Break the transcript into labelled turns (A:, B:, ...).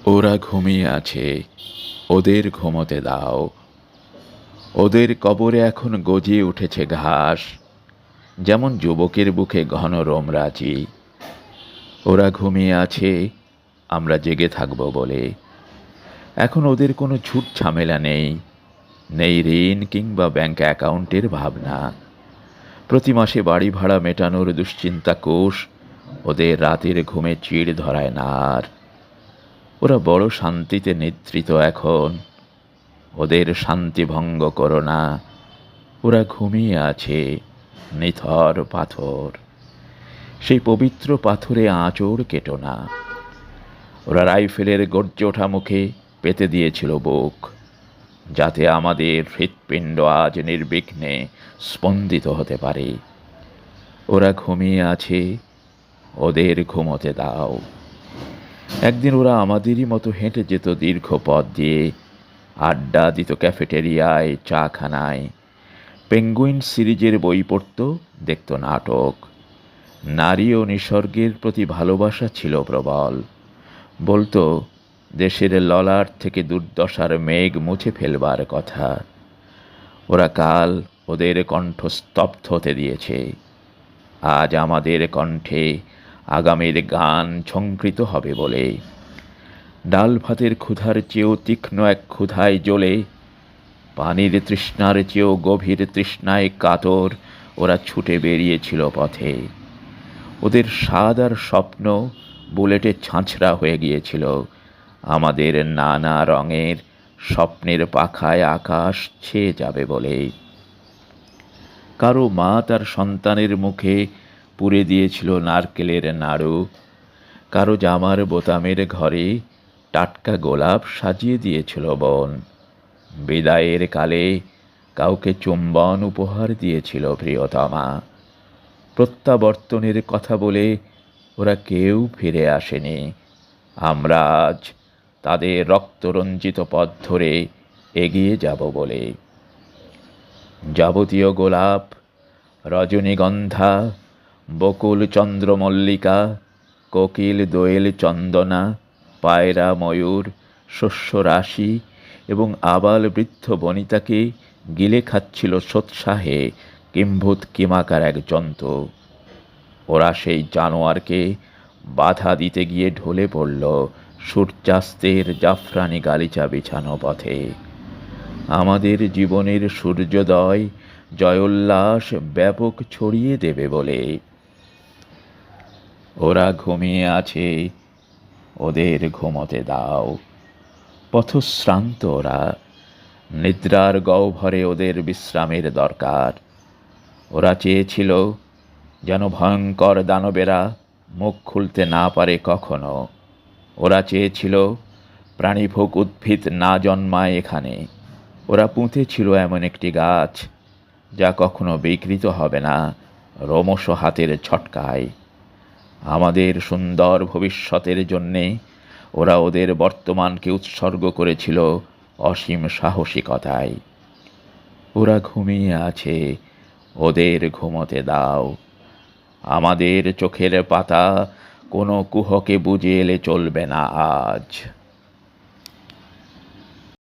A: ওরা ঘুমিয়ে আছে, ওদের ঘুমোতে দাও। ওদের কবরে এখন গজিয়ে উঠেছে ঘাস, যেমন যুবকের বুকে ঘন রোমরাজি। ওরা ঘুমিয়ে আছে, আমরা জেগে থাকব বলে। এখন ওদের কোনো ছুট ঝামেলা নেই, নেই ঋণ কিংবা ব্যাংক অ্যাকাউন্টের ভাবনা। প্রতি মাসে বাড়ি ভাড়া মেটানোর দুশ্চিন্তা কোষ ওদের রাতের ঘুমে চিড় ধরায় না আর। ওরা বড় শান্তিতে নিদ্রিত এখন, ওদের শান্তি ভঙ্গ করো না। ওরা ঘুমিয়ে আছে, নিথর পাথর, সেই পবিত্র পাথরে আঁচড় কেটো না। ওরা রাইফেলের গর্জে ওঠা মুখে পেতে দিয়েছিল বুক, যাতে আমাদের হৃৎপিণ্ড আজ নির্বিঘ্নে স্পন্দিত হতে পারে। ওরা ঘুমিয়ে আছে, ওদের ঘুমোতে দাও। একদিন ওরা আমাদেরই মতো হেঁটে যেত দীর্ঘ পথ দিয়ে, আড্ডা দিত ক্যাফেটেরিয়ায়, চাখানায়, পেঙ্গুইন সিরিজের বই পড়ত, দেখত নাটক। নারী ও নিসর্গের প্রতি ভালোবাসা ছিল প্রবল। বলতো দেশের ললাট থেকে দুর্দশার মেঘ মুছে ফেলবার কথা। ওরা কাল ওদের কণ্ঠ স্তব্ধ হতে দিয়েছে, আজ আমাদের কণ্ঠে আগামীর গান ঝঙ্কৃত হবে বলে। ডাল ভাতের ক্ষুধার চেয়েও তীক্ষ্ণ এক ক্ষুধায় জ্বলে, পানির তৃষ্ণার চেয়েও গভীর তৃষ্ণায় কাতর ওরা ছুটে বেরিয়েছিল পথে। ওদের স্বাদ আর স্বপ্ন বুলেটে ছাঁচড়া হয়ে গিয়েছিল আমাদের নানা রঙের স্বপ্নের পাখায় আকাশ ছেয়ে যাবে বলে। কারো মা তার সন্তানের মুখে পুরে দিয়েছিল নারকেলের নাড়ু, কারো জামার বোতামের ঘরে টাটকা গোলাপ সাজিয়ে দিয়েছিল বোন। বিদায়ের কালে কাউকে চুম্বন উপহার দিয়েছিল প্রিয়তমা। প্রত্যাবর্তনের কথা বলে ওরা কেউ ফিরে আসেনি। আমরা আজ তাদের রক্তরঞ্জিত পথ ধরে এগিয়ে যাব বলে। যাবতীয় গোলাপ, রজনীগন্ধা, বকুল চন্দ্রমল্লিকা, কোকিল দোয়েল চন্দনা, পায়রা ময়ূর, শস্যরাশি এবং আবাল বৃদ্ধ বনিতাকে গিলে খাচ্ছিল সোৎসাহে কিম্ভূত কিমাকার এক জন্তু। ওরা সেই জানোয়ারকে বাধা দিতে গিয়ে ঢলে পড়ল সূর্যাস্তের জাফরানি গালিচা বিছানো পথে। আমাদের জীবনের সূর্যোদয় জয়োল্লাস ব্যাপক ছড়িয়ে দেবে বলে। ওরা ঘুমিয়ে আছে, ওদের ঘুমোতে দাও। পথশ্রান্ত ওরা, নিদ্রার গহ্বরে ওদের বিশ্রামের দরকার। ওরা চেয়েছিল যেন ভয়ঙ্কর দানবেরা মুখ খুলতে না পারে কখনো। ওরা চেয়েছিল প্রাণীভোগ উদ্ভিদ না জন্মায় এখানে। ওরা পুঁতেছিল এমন একটি গাছ যা কখনো বিকৃত হবে না রোমশ হাতের ছটকায়। আমাদের সুন্দর ভবিষ্যতের জন্যে ওরা ওদের বর্তমানকে উৎসর্গ করেছিল অসীম সাহসিকতায়। ওরা ঘুমিয়ে আছে, ওদের ঘুমোতে দাও। আমাদের চোখের পাতা কোনো কুহকে বুঝে এলে চলবে না আজ।